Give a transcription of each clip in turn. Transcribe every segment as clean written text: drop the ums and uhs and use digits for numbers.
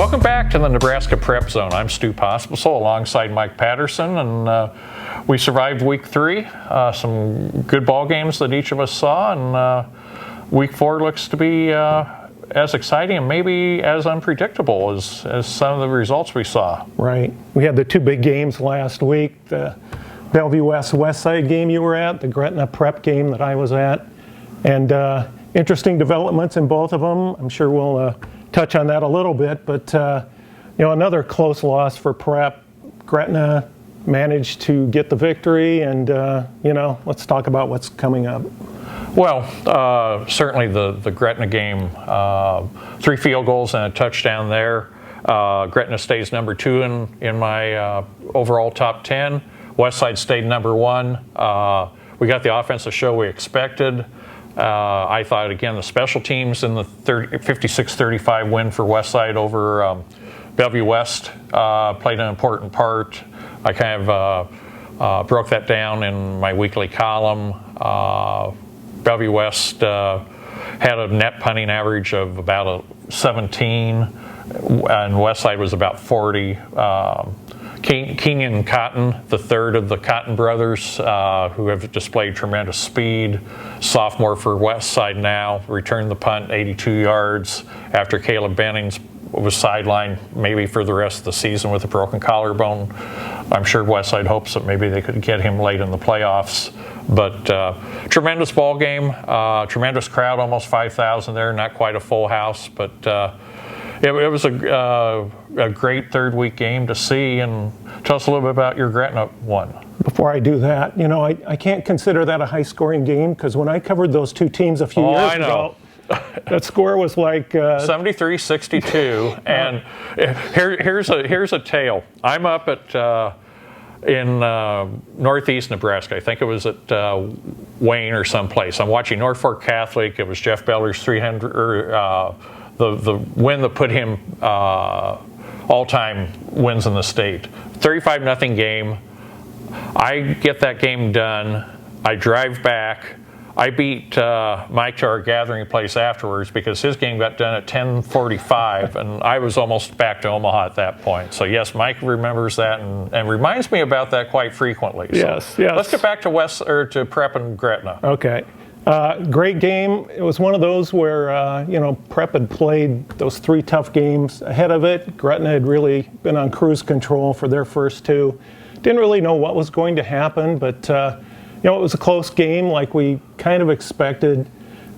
Welcome back to the Nebraska Prep Zone. I'm Stu Pospisil alongside Mike Patterson, and we survived week 3. Some good ball games that each of us saw, and week 4 looks to be as exciting and maybe as unpredictable as some of the results we saw. Right. We had the 2 big games last week, the Bellevue West Side game you were at, the Gretna Prep game that I was at, and interesting developments in both of them. I'm sure we'll touch on that a little bit, but another close loss for Prep. Gretna managed to get the victory, and let's talk about what's coming up. Well, certainly the Gretna game, 3 field goals and a touchdown there. Gretna stays number 2 in my overall top 10. Westside stayed number 1. We got the offensive show we expected. I thought, again, the special teams in the 56-35 win for Westside over Bellevue West played an important part. I kind of broke that down in my weekly column. Bellevue West had a net punting average of about 17, and Westside was about 40. Kenyon Cotton, the third of the Cotton brothers, who have displayed tremendous speed, sophomore for Westside now, returned the punt 82 yards after Caleb Bennings was sidelined maybe for the rest of the season with a broken collarbone. I'm sure Westside hopes that maybe they could get him late in the playoffs. But tremendous ball game, tremendous crowd, almost 5,000 there, not quite a full house, but it was a great third week game to see. And tell us a little bit about your Gretna one. Before I do that, I can't consider that a high-scoring game, because when I covered those 2 teams a few years ago, that score was like 73-62. And here's a tale. I'm up at in northeast Nebraska. I think it was at Wayne or someplace. I'm watching North Fork Catholic. It was Jeff Beller's 300. The win that put him all-time wins in the state. 35-0 game. I get that game done. I drive back. I beat Mike to our gathering place afterwards because his game got done at 10:45, and I was almost back to Omaha at that point. So yes, Mike remembers that and reminds me about that quite frequently. So yes. Let's get back to to Prep and Gretna. Okay. Great game. It was one of those where, Prep had played those 3 tough games ahead of it. Gretna had really been on cruise control for their first 2. Didn't really know what was going to happen, but, it was a close game like we kind of expected.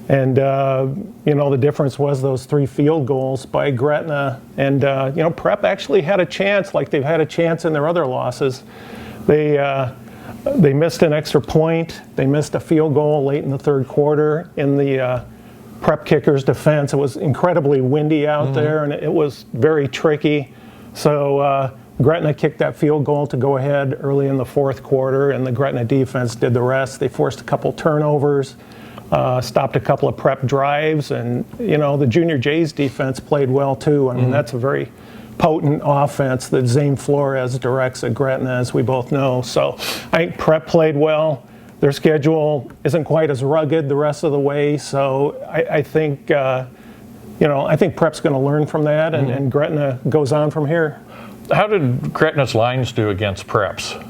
And, the difference was those 3 field goals by Gretna. And, Prep actually had a chance, like they've had a chance in their other losses. They missed an extra point. They missed a field goal late in the third quarter in the Prep kickers' defense. It was incredibly windy out there, and it was very tricky. So Gretna kicked that field goal to go ahead early in the fourth quarter, and the Gretna defense did the rest. They forced a couple turnovers, stopped a couple of Prep drives, and the Junior Jays defense played well too. I mean, that's a very potent offense that Zane Flores directs at Gretna, as we both know. So I think Prep played well. Their schedule isn't quite as rugged the rest of the way, so I think I think Prep's going to learn from that, and Gretna goes on from here. How did Gretna's lines do against Preps?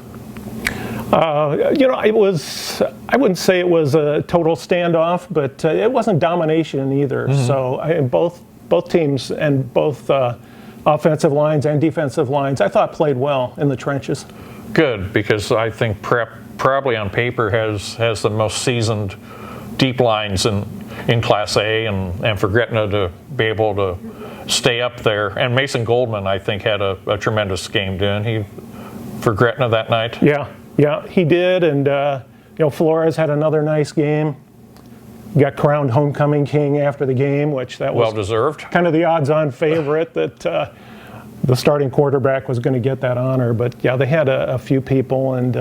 It was, I wouldn't say it was a total standoff, but it wasn't domination either. So both teams and both offensive lines and defensive lines, I thought played well in the trenches. Good, because I think Prep probably on paper has the most seasoned deep lines in Class A, and for Gretna to be able to stay up there. And Mason Goldman, I think, had a tremendous game, didn't he, for Gretna that night? Yeah, he did. And, Flores had another nice game. Got crowned homecoming king after the game, which that was well-deserved. Kind of the odds-on favorite that the starting quarterback was going to get that honor. But, yeah, they had a few people and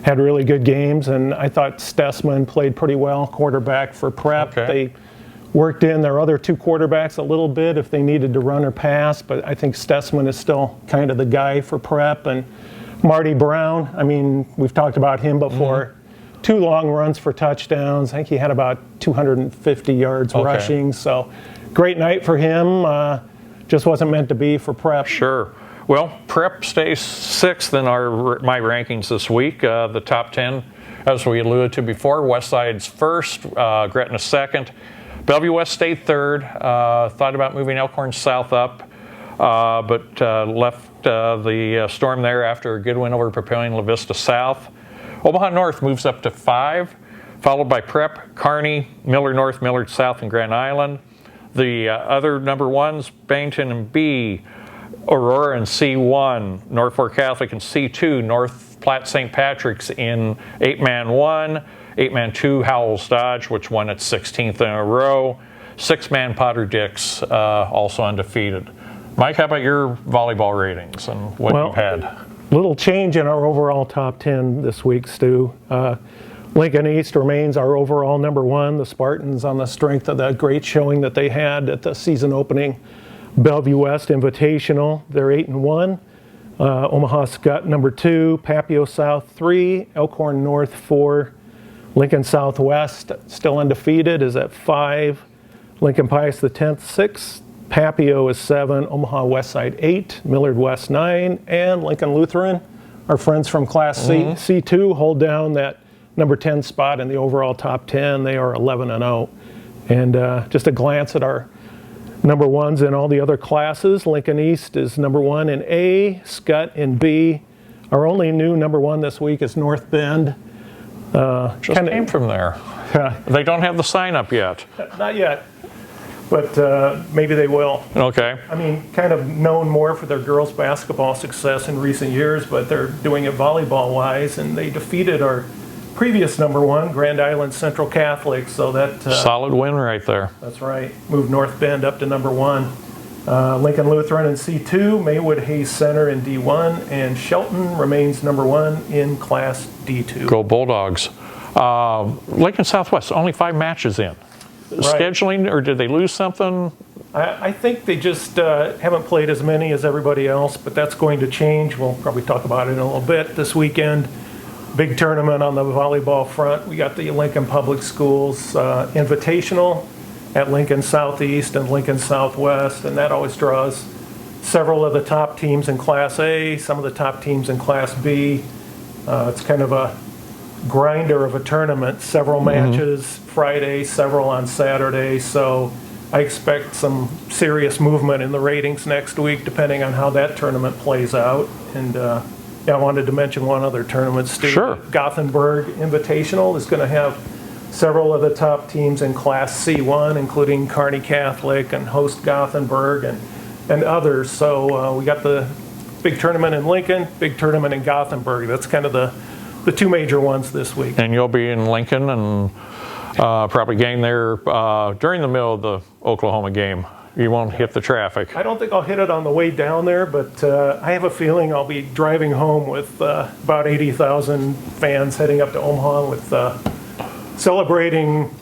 had really good games. And I thought Stessman played pretty well, quarterback for Prep. Okay. They worked in their other 2 quarterbacks a little bit if they needed to run or pass. But I think Stessman is still kind of the guy for Prep. And Marty Brown, I mean, we've talked about him before. 2 long runs for touchdowns. I think he had about 250 yards rushing. So great night for him. just wasn't meant to be for prep. Sure. Well, prep stays 6th in my rankings this week. The top 10, as we alluded to before, Westside's 1st, Gretna 2nd, Bellevue West stayed 3rd. Thought about moving Elkhorn South up, but left the Storm there after a good win over Papillion La Vista South. Omaha North moves up to 5, followed by Prep, Kearney, Millard North, Millard South, and Grand Island. The other number 1s, Bennington and B, Aurora in C1, Norfolk Catholic in C2, North Platte St. Patrick's in 8-man 1, 8-man 2, Howells Dodge, which won its 16th in a row, 6-man Potter Dix, also undefeated. Mike, how about your volleyball ratings and what you've had? Little change in our overall top 10 this week, Stu. Lincoln East remains our overall number 1. The Spartans, on the strength of that great showing that they had at the season opening Bellevue West Invitational, they're 8-1. Omaha Scott number 2, Papio South 3, Elkhorn North 4, Lincoln Southwest still undefeated is at 5, Lincoln Pius the 10th 6, Papio is 7, Omaha Westside 8, Millard West 9, and Lincoln Lutheran, our friends from Class C2, hold down that number 10 spot in the overall top 10. They are 11-0. And just a glance at our number 1s in all the other classes. Lincoln East is number 1 in A, Scott in B. Our only new number 1 this week is North Bend. Just came from there. They don't have the sign up yet. Not yet, but maybe they will. Okay. I mean, kind of known more for their girls basketball success in recent years, but they're doing it volleyball-wise, and they defeated our previous number 1, Grand Island Central Catholic, so that... solid win right there. That's right. Moved North Bend up to number 1. Lincoln Lutheran in C2, Maywood Hayes Center in D1, and Shelton remains number 1 in Class D2. Go Bulldogs. Lincoln Southwest, only 5 matches in. Right. Scheduling, or did they lose something? I think they just haven't played as many as everybody else, but that's going to change. We'll probably talk about it in a little bit this weekend. Big tournament on the volleyball front. We got the Lincoln Public Schools Invitational at Lincoln Southeast and Lincoln Southwest, and that always draws several of the top teams in Class A, some of the top teams in Class B. It's kind of a grinder of a tournament, several matches Friday, several on Saturday, so I expect some serious movement in the ratings next week depending on how that tournament plays out. And I wanted to mention one other tournament, Stu. Sure. Gothenburg Invitational is going to have several of the top teams in Class C1, including Kearney Catholic and host Gothenburg and others. So we got the big tournament in Lincoln, big tournament in Gothenburg. That's kind of the 2 major ones this week. And you'll be in Lincoln and probably getting there during the middle of the Oklahoma game. You won't hit the traffic. I don't think I'll hit it on the way down there, but I have a feeling I'll be driving home with about 80,000 fans heading up to Omaha with celebrating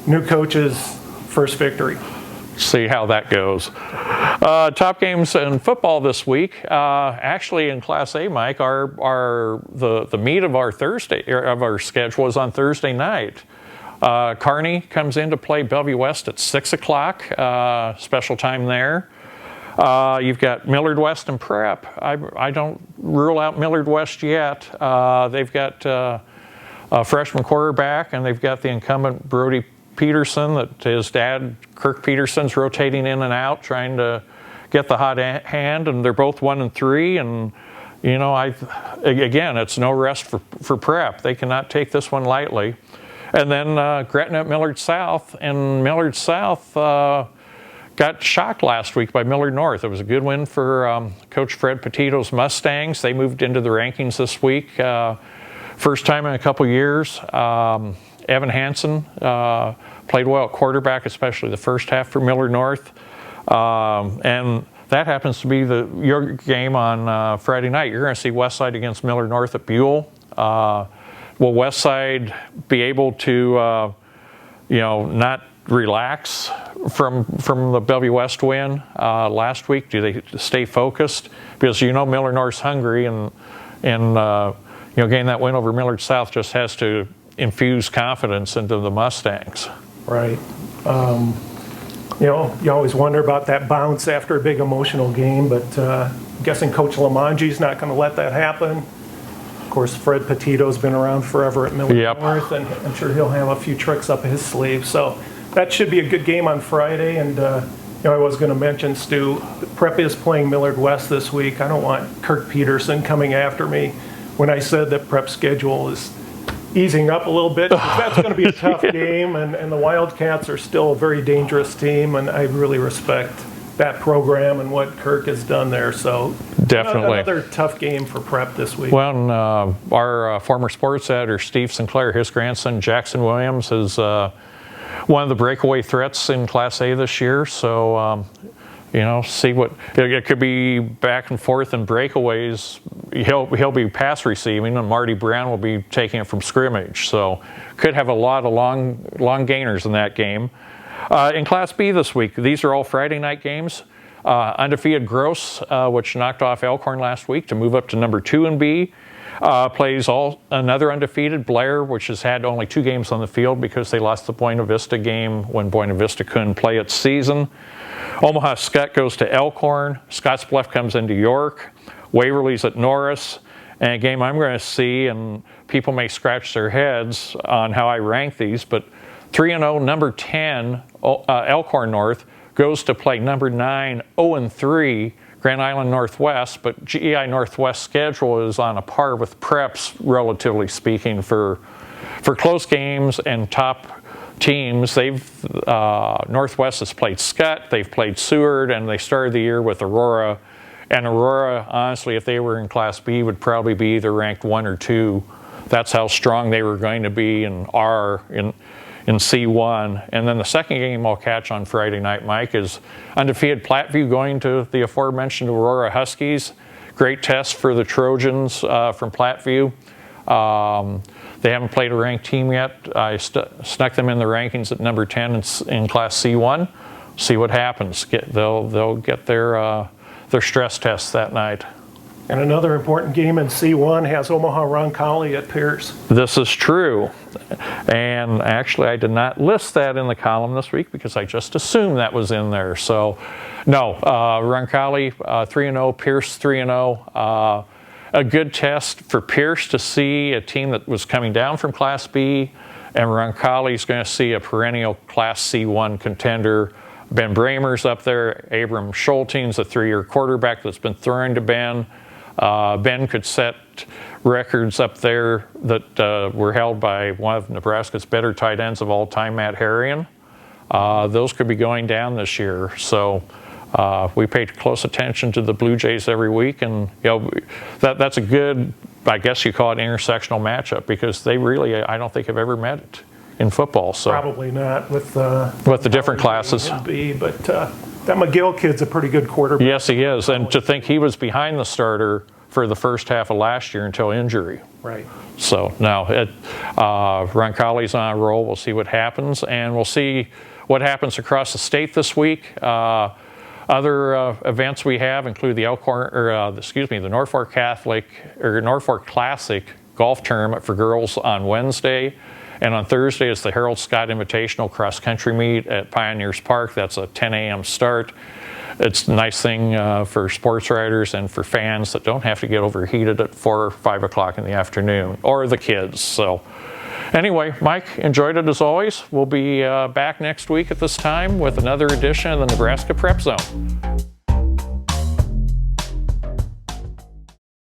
new coach's first victory. See how that goes. Top games in football this week. Actually, in Class A, Mike, the meat of our our schedule is on Thursday night. Kearney comes in to play Bellevue West at 6 o'clock, special time there. You've got Millard West and Prep. I don't rule out Millard West yet. They've got a freshman quarterback, and they've got the incumbent Brody Peterson that his dad, Kirk Peterson's rotating in and out, trying to get the hot hand, and they're both 1-3, and you know, again, it's no rest for Prep. They cannot take this one lightly. And then Gretna at Millard South, and Millard South got shocked last week by Millard North. It was a good win for Coach Fred Petito's Mustangs. They moved into the rankings this week. First time in a couple years. Evan Hansen played well at quarterback, especially the first half for Millard North. And that happens to be your game on Friday night. You're going to see Westside against Millard North at Buell. Will Westside be able to, not relax from the Bellevue West win last week? Do they stay focused? Because Millard North's hungry, and getting that win over Millard South just has to infuse confidence into the Mustangs. Right. You know, you always wonder about that bounce after a big emotional game, but I'm guessing Coach Lamongi's not going to let that happen. Of course, Fred Petito's been around forever at Millard Yep. North, and I'm sure he'll have a few tricks up his sleeve. So that should be a good game on Friday. And you know, I was going to mention, Stu, Prep is playing Millard West this week. I don't want Kirk Peterson coming after me when I said that Prep's schedule is easing up a little bit, because that's going to be a tough game, and the Wildcats are still a very dangerous team, and I really respect that program and what Kirk has done there. So Definitely. another tough game for Prep this week. Well, and, our former sports editor, Steve Sinclair, his grandson, Jackson Williams, is one of the breakaway threats in Class A this year. So, you know, see what it could be back and forth in breakaways. He'll be pass receiving, and Marty Brown will be taking it from scrimmage. So, could have a lot of long gainers in that game. In Class B this week, these are all Friday night games. Undefeated Gross, which knocked off Elkhorn last week to move up to number 2 in B, plays another undefeated Blair, which has had only 2 games on the field because they lost the Buena Vista game when Buena Vista couldn't play its season. Omaha Skutt goes to Elkhorn. Scottsbluff comes into York. Waverly's at Norris. And a game I'm going to see, and people may scratch their heads on how I rank these, but 3-0, number 10, Elkhorn North, goes to play number 9, 0-3, Grand Island Northwest, but GEI Northwest schedule is on a par with Prep's, relatively speaking, for close games and top teams. Northwest has played Skutt, they've played Seward, and they started the year with Aurora. And Aurora, honestly, if they were in Class B, would probably be either ranked 1 or 2. That's how strong they were going to be and are in C1. And then the second game I'll catch on Friday night, Mike, is undefeated Platteview going to the aforementioned Aurora Huskies. Great test for the Trojans from Platteview. They haven't played a ranked team yet. I snuck them in the rankings at number 10 in Class C1. See what happens. They'll get their stress tests that night. And another important game in C1 has Omaha Roncalli at Pierce. This is true. And actually, I did not list that in the column this week because I just assumed that was in there. So, no, Roncalli 3-0, Pierce 3-0. A good test for Pierce to see a team that was coming down from Class B, and Roncalli is going to see a perennial Class C1 contender. Ben Bramer's up there. Abram Schulting's a 3-year quarterback that's been throwing to Ben. Ben could set records up there that were held by one of Nebraska's better tight ends of all time, Matt Harrion. Those could be going down this year. So we paid close attention to the Blue Jays every week, and that's a good, I guess you call it, intersectional matchup, because they really, I don't think, have ever met in football. So probably not with the different classes. But that McGill kid's a pretty good quarterback. Yes, he is. And to think he was behind the starter for the first half of last year until injury. Right. So now Roncalli's on a roll. We'll see what happens, and we'll see what happens across the state this week. Other events we have include the the Norfolk Classic golf tournament for girls on Wednesday. And on Thursday is the Harold Scott Invitational cross country meet at Pioneers Park. That's a 10 a.m. start. It's a nice thing for sports writers and for fans that don't have to get overheated at 4 or 5 o'clock in the afternoon, or the kids. So anyway, Mike, enjoyed it as always. We'll be back next week at this time with another edition of the Nebraska Prep Zone.